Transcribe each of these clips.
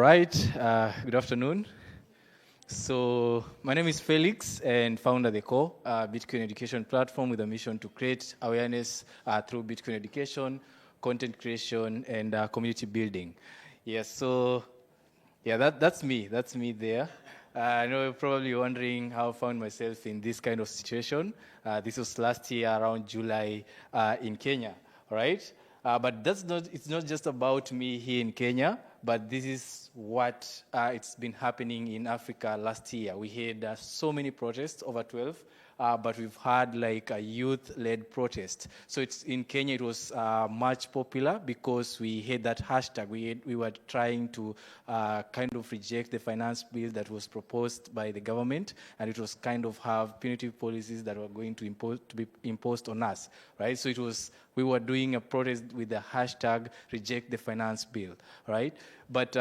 right, good afternoon. So my name is Felix and founder of the core Bitcoin education platform with a mission to create awareness through Bitcoin education, content creation, and community building. Yes, so yeah, that's me. That's me there. I know you're probably wondering how I found myself in this kind of situation. This was last year around July in Kenya, all right? But it's not just about me here in Kenya, but this is what it's been happening in Africa last year. We had so many protests, over 12, but we've had like a youth-led protest. So it's in Kenya, it was much popular because we had that hashtag. We were trying to kind of reject the finance bill that was proposed by the government, and it was kind of have punitive policies that were going to be imposed on us, right? So we were doing a protest with the hashtag reject the finance bill, right? But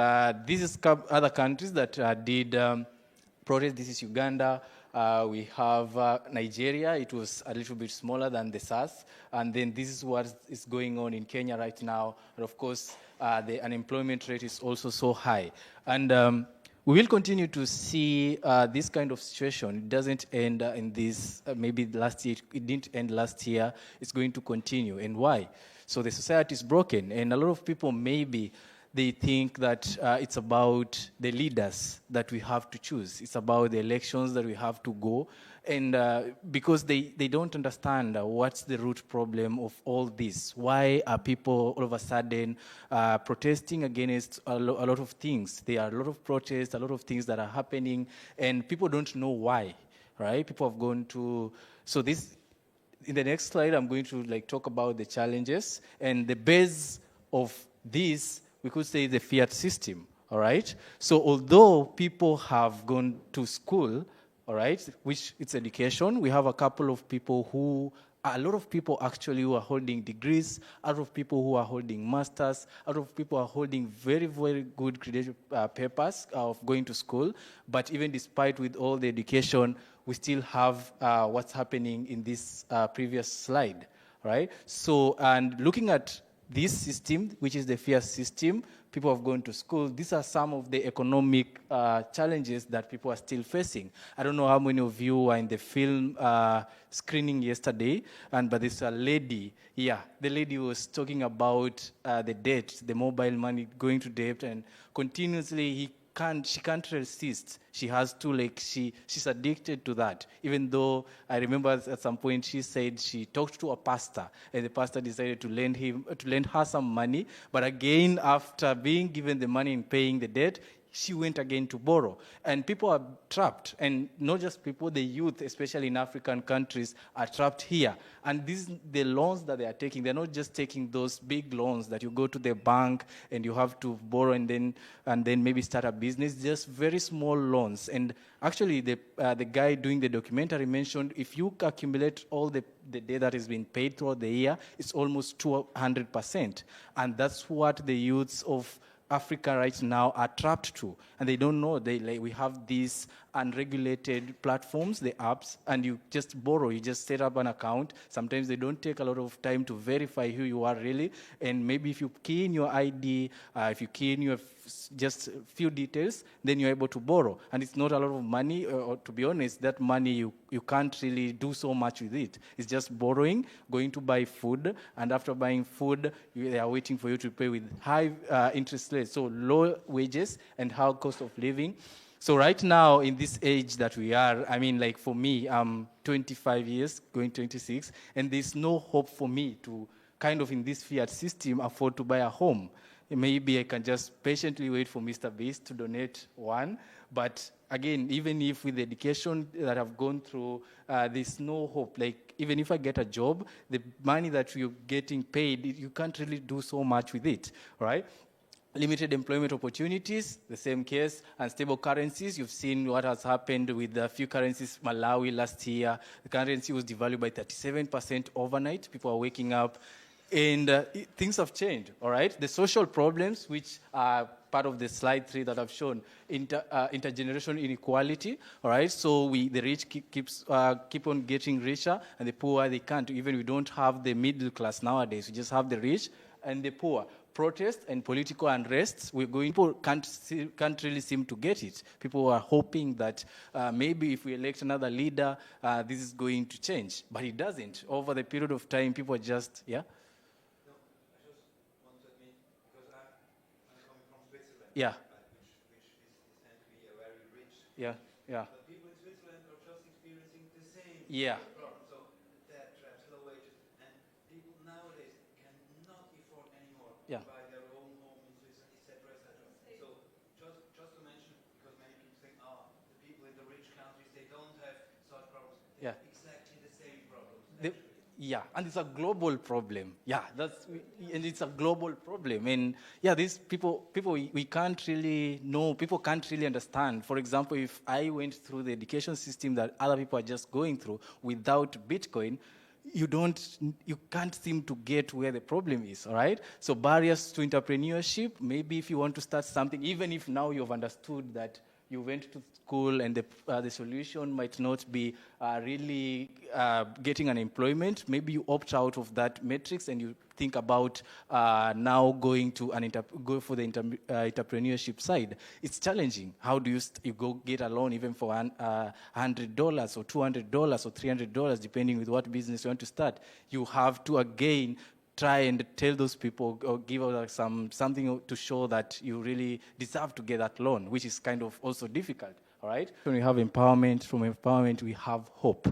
this is other countries that did protest. This is Uganda. We have Nigeria. It was a little bit smaller than the SARS. And then this is what is going on in Kenya right now. And of course, the unemployment rate is also so high. And we will continue to see this kind of situation. It doesn't end in this, maybe last year, it didn't end last year. It's going to continue. And why? So the society is broken. And a lot of people maybe they think that it's about the leaders that we have to choose. It's about the elections that we have to go. And because they don't understand what's the root problem of all this. Why are people all of a sudden protesting against a lot of things? There are a lot of protests, a lot of things that are happening, and people don't know why, right? People have gone to, so this, in the next slide, I'm going to talk about the challenges, and the base of this, we could say, the fiat system, all right? So although people have gone to school, all right, which it's education, we have a couple of people a lot of people actually who are holding degrees, a lot of people who are holding masters, a lot of people are holding very, very good credential papers of going to school, but even despite with all the education, we still have what's happening in this previous slide, right? So, and looking at this system, which is the fiat system, people have gone to school. These are some of the economic challenges that people are still facing. I don't know how many of you were in the film screening yesterday, but there's a lady, the lady was talking about the debt, the mobile money going to debt, and continuously she can't resist. She has to, she's addicted to that. Even though I remember at some point she said she talked to a pastor, and the pastor decided to lend her some money. But again, after being given the money and paying the debt, she went again to borrow. And people are trapped. And not just people, the youth, especially in African countries, are trapped here. And the loans that they are taking, they're not just taking those big loans that you go to the bank and you have to borrow and then maybe start a business, just very small loans. And actually, the guy doing the documentary mentioned if you accumulate all the debt that has been paid throughout the year, it's almost 200%. And that's what the youths of Africa right now are trapped to, and they don't know. We have these unregulated platforms, the apps, and you just borrow. You just set up an account. Sometimes they don't take a lot of time to verify who you are really, and maybe if you key in your ID, if you key in your just a few details, then you're able to borrow. And it's not a lot of money, or to be honest, that money you can't really do so much with it. It's just borrowing, going to buy food, and after buying food, they are waiting for you to pay with high interest rates, so low wages and high cost of living. So right now, in this age that we are, I mean, like for me, I'm 25 years, going 26, and there's no hope for me to kind of in this fiat system afford to buy a home. Maybe I can just patiently wait for Mr. Beast to donate one. But again, even if with the education that I've gone through, there's no hope. Like, even if I get a job, the money that you're getting paid, you can't really do so much with it, right? Limited employment opportunities, the same case, and stable currencies. You've seen what has happened with a few currencies. Malawi last year, the currency was devalued by 37% overnight. People are waking up, and things have changed, all right? The social problems, which are part of the slide 3 that I've shown, intergenerational inequality, all right? So the rich keep on getting richer, and the poor, they can't. Even we don't have the middle class nowadays. We just have the rich and the poor. protests and political unrests, people can't really seem to get it. People are hoping that maybe if we elect another leader, this is going to change. But it doesn't. Over the period of time, people are just, yeah? No, I just want to admit, because I'm coming from Switzerland, Yeah. which is tend to be a very rich Yeah, yeah. But people in Switzerland are just experiencing the same Yeah. problem. So debt traps, low wages, and people nowadays cannot afford anymore to Yeah. buy their own home in Switzerland, etc., etc. So just to mention, because many people think, the people in the rich countries, they don't have such problems. They Yeah. have exactly the same problems. Yeah, and it's a global problem. Yeah, and it's a global problem. And yeah, these people we can't really know, people can't really understand. For example, if I went through the education system that other people are just going through without Bitcoin, you can't seem to get where the problem is, all right? So barriers to entrepreneurship, maybe if you want to start something, even if now you've understood that you went to school and the solution might not be really getting an employment, maybe you opt out of that matrix and you think about now going to go for the entrepreneurship side. It's challenging. How do you go get a loan even for $100 or $200 or $300, depending with what business you want to start? You have to again try and tell those people or give out something to show that you really deserve to get that loan, which is kind of also difficult. All right. When we have empowerment, from empowerment we have hope,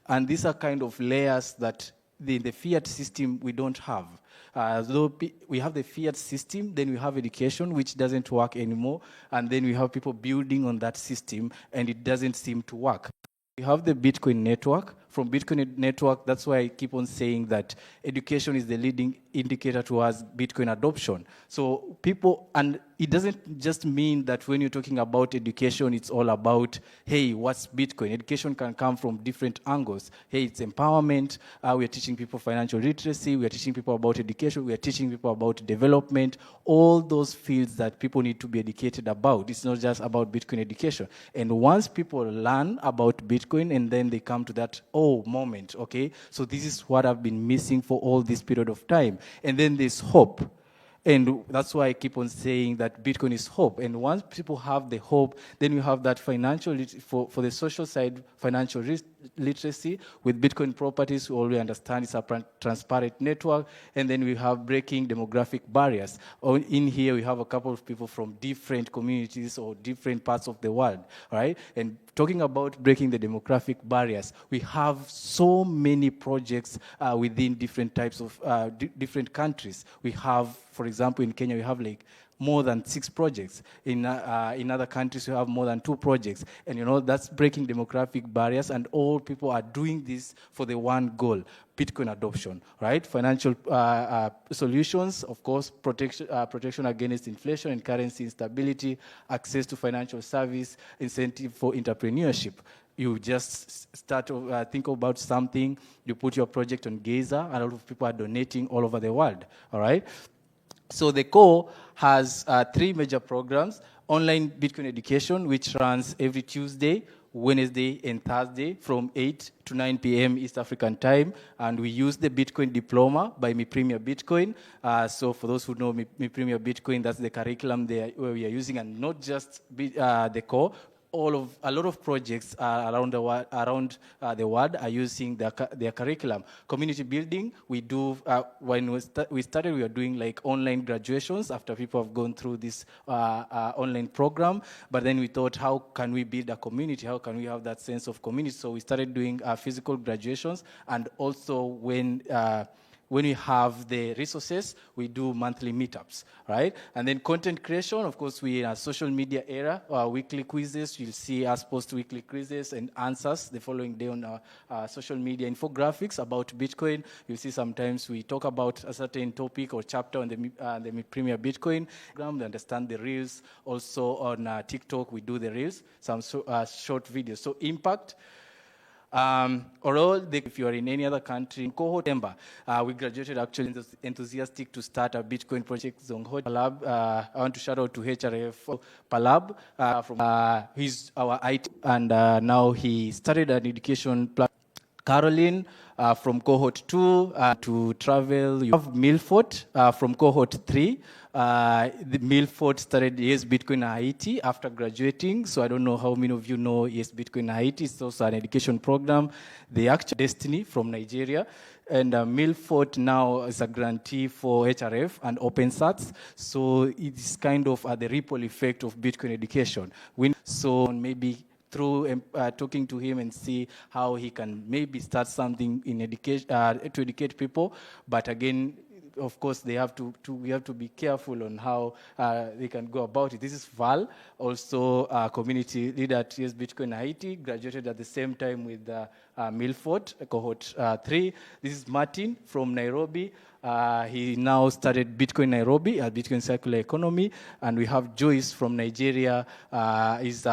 and these are kind of layers that the fiat system we don't have. Though we have the fiat system, then we have education, which doesn't work anymore, and then we have people building on that system, and it doesn't seem to work. We have the Bitcoin network. From Bitcoin network, that's why I keep on saying that education is the leading indicator towards Bitcoin adoption. So people, and it doesn't just mean that when you're talking about education, it's all about, hey, what's Bitcoin? Education can come from different angles. Hey, it's empowerment. We are teaching people financial literacy. We are teaching people about education. We are teaching people about development. All those fields that people need to be educated about. It's not just about Bitcoin education. And once people learn about Bitcoin and then they come to that, moment, okay? So this is what I've been missing for all this period of time. And then there's hope. And that's why I keep on saying that Bitcoin is hope. And once people have the hope, then you have that financial, for the social side, financial literacy. With Bitcoin properties, we already understand it's a transparent network. And then we have breaking demographic barriers. In here, we have a couple of people from different communities or different parts of the world, right? And talking about breaking the demographic barriers, we have so many projects within different types of different countries. We have, for example, in Kenya, we have like more than 6 projects. In other countries, we have more than 2 projects. And, that's breaking demographic barriers, and all people are doing this for the one goal, Bitcoin adoption, right? Financial solutions, of course, protection against inflation and currency instability, access to financial service, incentive for entrepreneurship. You just start think about something, you put your project on Gazer, and a lot of people are donating all over the world, all right? So the core has 3 major programs: online Bitcoin education, which runs every Tuesday, Wednesday, and Thursday from 8 to 9 p.m. East African time. And we use the Bitcoin Diploma by Mi Premier Bitcoin. So for those who know Mi Premier Bitcoin, that's the curriculum where we are using, and not just the core. A lot of projects around the world are using their curriculum. Community building, we do, when we started, we were doing like online graduations after people have gone through this online program. But then we thought, how can we build a community? How can we have that sense of community? So we started doing physical graduations, and also when we have the resources, we do monthly meetups, right? And then content creation, of course, we're in a social media era. Weekly quizzes, you'll see us post weekly quizzes and answers the following day on our social media. Infographics about Bitcoin. You'll see sometimes we talk about a certain topic or chapter on the Premier Bitcoin program to understand the reels. Also on TikTok, we do the reels, some short videos. So impact. If you are in any other country, in cohort member, we graduated actually enthusiastic to start a Bitcoin project, Zongho Palab. I want to shout out to HRF Palab he's our IT, and now he started an education platform. Caroline, from cohort 2 to travel. You have Milford from cohort 3. The Milford started Yes Bitcoin Haiti after graduating. So I don't know how many of you know Yes Bitcoin Haiti. It's also an education program. The actual Destiny from Nigeria. And Milford now is a grantee for HRF and OpenSats. So it's kind of the ripple effect of Bitcoin education. So maybe through talking to him and see how he can maybe start something in education to educate people. But again, of course, we have to be careful on how they can go about it. This is Val, also a community leader at Yes Bitcoin Haiti, graduated at the same time with Milford, cohort 3. This is Martin from Nairobi. He now started Bitcoin Nairobi, a Bitcoin circular economy. And we have Joyce from Nigeria, is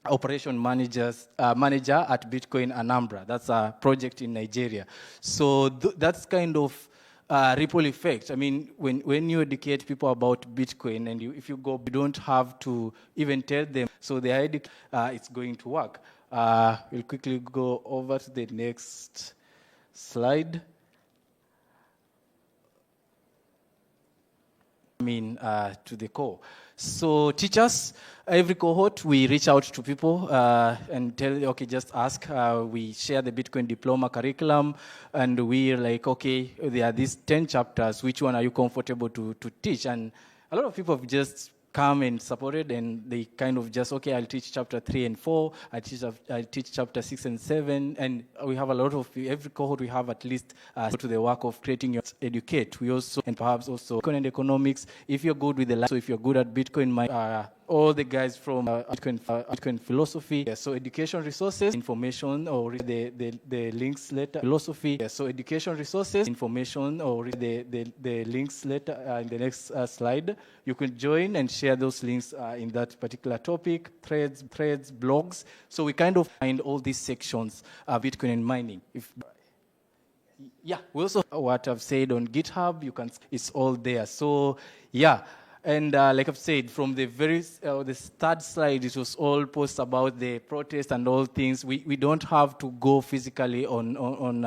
operation manager at Bitcoin Anambra. That's a project in Nigeria. So that's kind of ripple effect. I mean, when you educate people about Bitcoin and if you go, you don't have to even tell them. So the idea it's going to work. We'll quickly go over to the next slide. To the core. So teachers, every cohort, we reach out to people and tell, okay, just ask. We share the Bitcoin diploma curriculum, and we're like, okay, there are these 10 chapters. Which one are you comfortable to teach? And a lot of people have just come and supported, and they kind of just, okay, I'll teach chapter 3 and 4, I teach chapter 6 and 7, and we have a lot of, every cohort we have at least to the work of creating your educate. We also, and perhaps also Bitcoin and economics, if you're good with the, so if you're good at Bitcoin, all the guys from Bitcoin philosophy. Yeah, so education resources, information, or the links later. Philosophy. Yeah, so education resources, information, or the links later in the next slide. You can join and share those links in that particular topic, threads, blogs. So we kind of find all these sections, Bitcoin and mining. Yeah, we also, what I've said on GitHub, it's all there. So, yeah. And like I've said, from the the third slide, it was all posts about the protest and all things. We don't have to go physically on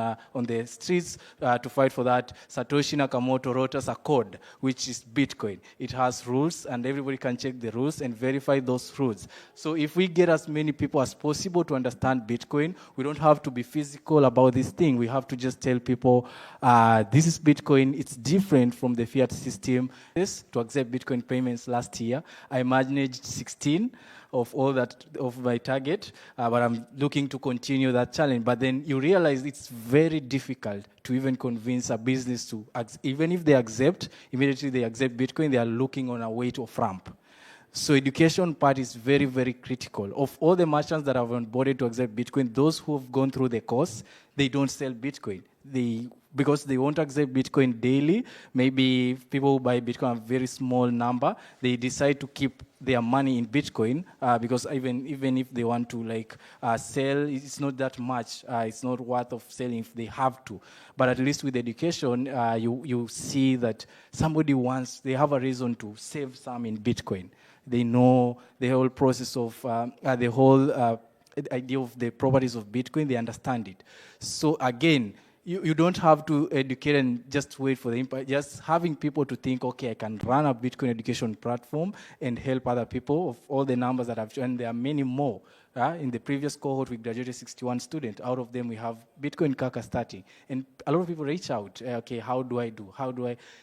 the streets to fight for that. Satoshi Nakamoto wrote us a code, which is Bitcoin. It has rules, and everybody can check the rules and verify those rules. So if we get as many people as possible to understand Bitcoin, we don't have to be physical about this thing. We have to just tell people, this is Bitcoin. It's different from the fiat system. To accept Bitcoin payments last year, I managed 16 of all that of my target, but I'm looking to continue that challenge. But then you realize it's very difficult to even convince a business to, even if they accept, immediately they accept Bitcoin, they are looking on a way to a ramp. So education part is very, very critical. Of all the merchants that have onboarded to accept Bitcoin, those who have gone through the course, they don't sell Bitcoin. Because they won't accept Bitcoin daily, maybe people who buy Bitcoin a very small number, they decide to keep their money in Bitcoin because even if they want to sell, it's not that much. It's not worth of selling if they have to. But at least with education, you see that somebody they have a reason to save some in Bitcoin. They know the whole process of the whole idea of the properties of Bitcoin. They understand it. So again, you don't have to educate and just wait for the impact. Just having people to think, okay, I can run a Bitcoin education platform and help other people. Of all the numbers that I've joined, there are many more. In the previous cohort, we graduated 61 students. Out of them, we have Bitcoin Kaka starting. And a lot of people reach out, okay, how do I do?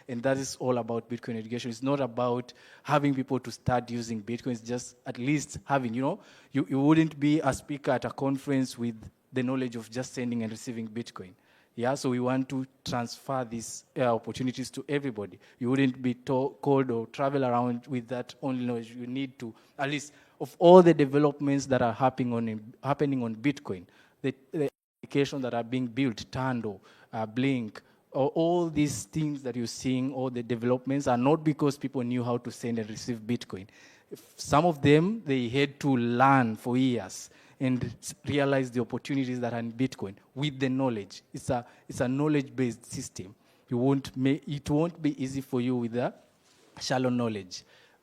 And that is all about Bitcoin education. It's not about having people to start using Bitcoin. It's just at least having, you wouldn't be a speaker at a conference with the knowledge of just sending and receiving Bitcoin. Yeah, so we want to transfer these opportunities to everybody. You wouldn't be called or travel around with that only knowledge. You need to, at least, of all the developments that are happening on Bitcoin, the applications that are being built, Tando, Blink, all these things that you're seeing, all the developments are not because people knew how to send and receive Bitcoin. Some of them, they had to learn for years and realize the opportunities that are in Bitcoin with the knowledge. It's a knowledge-based system. It won't be easy for you with the shallow knowledge.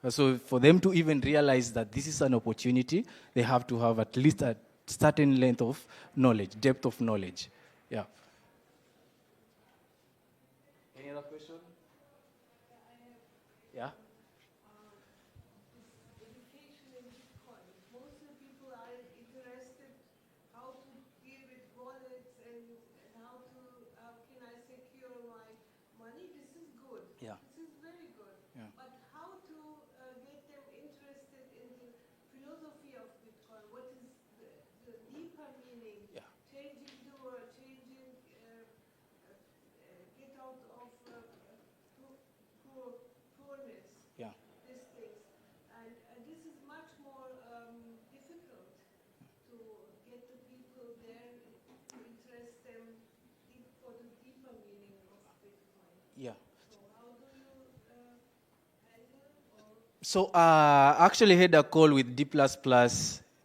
So for them to even realize that this is an opportunity, they have to have at least a certain length of knowledge, depth of knowledge. Yeah. So I actually had a call with D++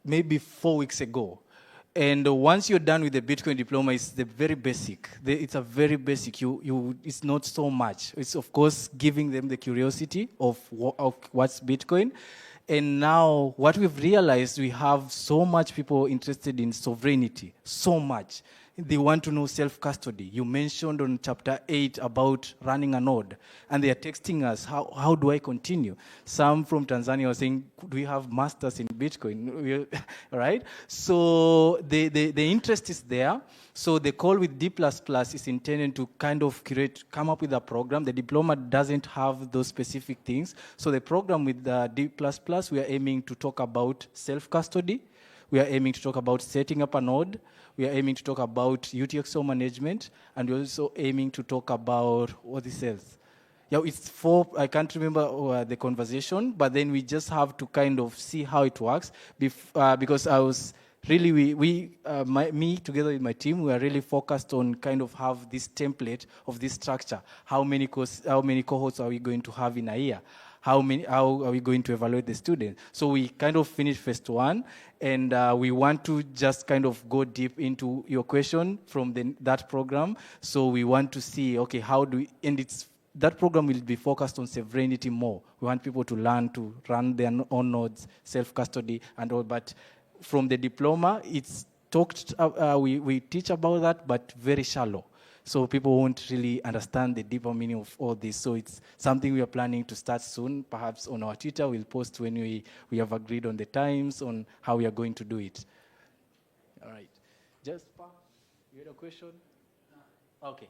maybe 4 weeks ago. And once you're done with the Bitcoin diploma, it's the very basic. It's a very basic. It's not so much. It's, of course, giving them the curiosity of what's Bitcoin. And now what we've realized, we have so much people interested in sovereignty, so much. They want to know self-custody. You mentioned on chapter 8 about running a node, and they are texting us, how do I continue? Some from Tanzania are saying, do we have masters in Bitcoin? Right? So the interest is there. So the call with D++ is intended to kind of come up with a program. The diploma doesn't have those specific things. So the program with the D++, we are aiming to talk about self-custody. We are aiming to talk about setting up a node. We are aiming to talk about UTXO management. And we're also aiming to talk about what this says. Yeah, it's four, I can't remember the conversation, but then we just have to kind of see how it works. Because I was really, me together with my team, we are really focused on kind of have this template of this structure. How many cohorts are we going to have in a year? How are we going to evaluate the students? So we kind of finished phase 1, and we want to just kind of go deep into your question from that program. So we want to see, okay, that program will be focused on sovereignty more. We want people to learn to run their own nodes, self-custody, and all. But from the diploma, it's talked. We teach about that, but very shallow. So people won't really understand the deeper meaning of all this. So it's something we are planning to start soon. Perhaps on our Twitter, we'll post when we have agreed on the times on how we are going to do it. All right. Jasper, you had a question? No. Okay.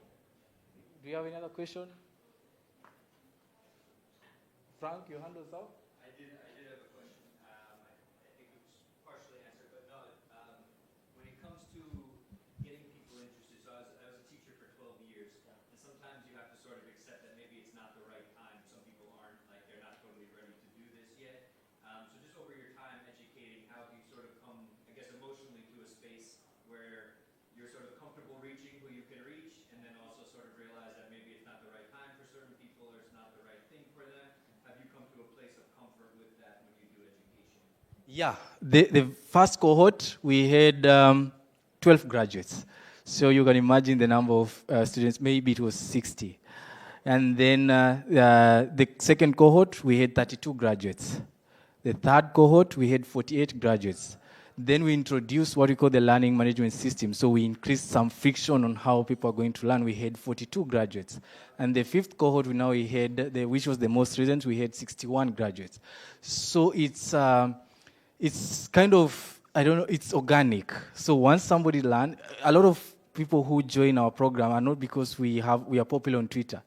Do you have another question? Frank, your hand was up? I did have a question. I think it was partially answered, but no. When it comes to getting people interested, so I was a teacher for 12 years, and sometimes you have to sort of accept that maybe it's not the right time. Some people aren't, like, they're not totally ready to do this yet. So just over your time educating, how have you sort of come, I guess, emotionally to a space where you're sort of comfortable reaching who you can reach, and then also sort of realize that maybe it's not the right time for certain people, or it's not the right thing for them? Have you come to a place of comfort with that when you do education? Yeah, the first cohort, we had 12 graduates. So you can imagine the number of students, maybe it was 60. And then the second cohort, we had 32 graduates. The third cohort, we had 48 graduates. Then we introduced what we call the learning management system. So we increased some friction on how people are going to learn. We had 42 graduates. And the fifth cohort, we had, which was the most recent, we had 61 graduates. So it's kind of, I don't know, it's organic. So once somebody learns, a lot of people who join our program are not because we are popular on Twitter.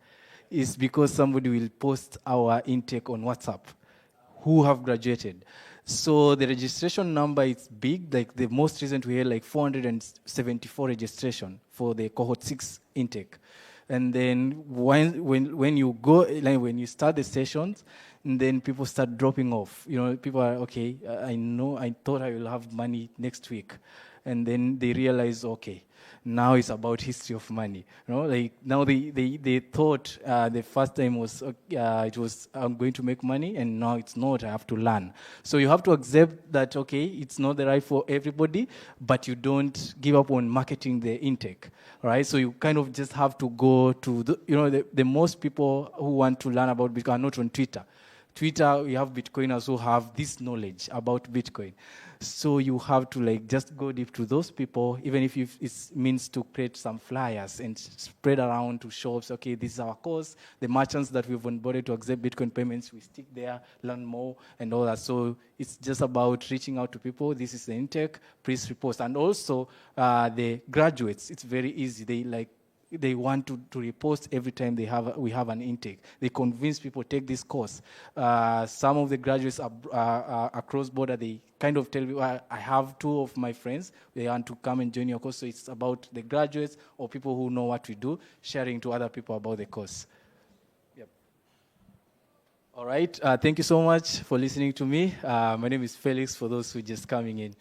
It's because somebody will post our intake on WhatsApp who have graduated. So the registration number is big. Like the most recent, we had like 474 registration for the cohort 6 intake. And then when you go, like when you start the sessions, and then people start dropping off. You know, people are, okay, I thought I will have money next week. And then they realize, okay, now it's about history of money. You know, like now they thought the first time was it was I'm going to make money, and now it's not. I have to learn. So you have to accept that, okay, it's not the right for everybody, but you don't give up on marketing the intake, right? So you kind of just have to go to the most people who want to learn about Bitcoin are not on Twitter. Twitter, we have Bitcoiners who have this knowledge about Bitcoin. So you have to like just go deep to those people, even if it means to create some flyers and spread around to shops. Okay, this is our course. The merchants that we've onboarded to accept Bitcoin payments, we stick there, learn more, and all that. So it's just about reaching out to people. This is the intake. Please repost. And also the graduates, it's very easy. They want to repost every time we have an intake. They convince people take this course. Some of the graduates are across border. They kind of tell me, I have 2 of my friends. They want to come and join your course. So it's about the graduates or people who know what we do, sharing to other people about the course. Yep. All right. Thank you so much for listening to me. My name is Felix, for those who are just coming in.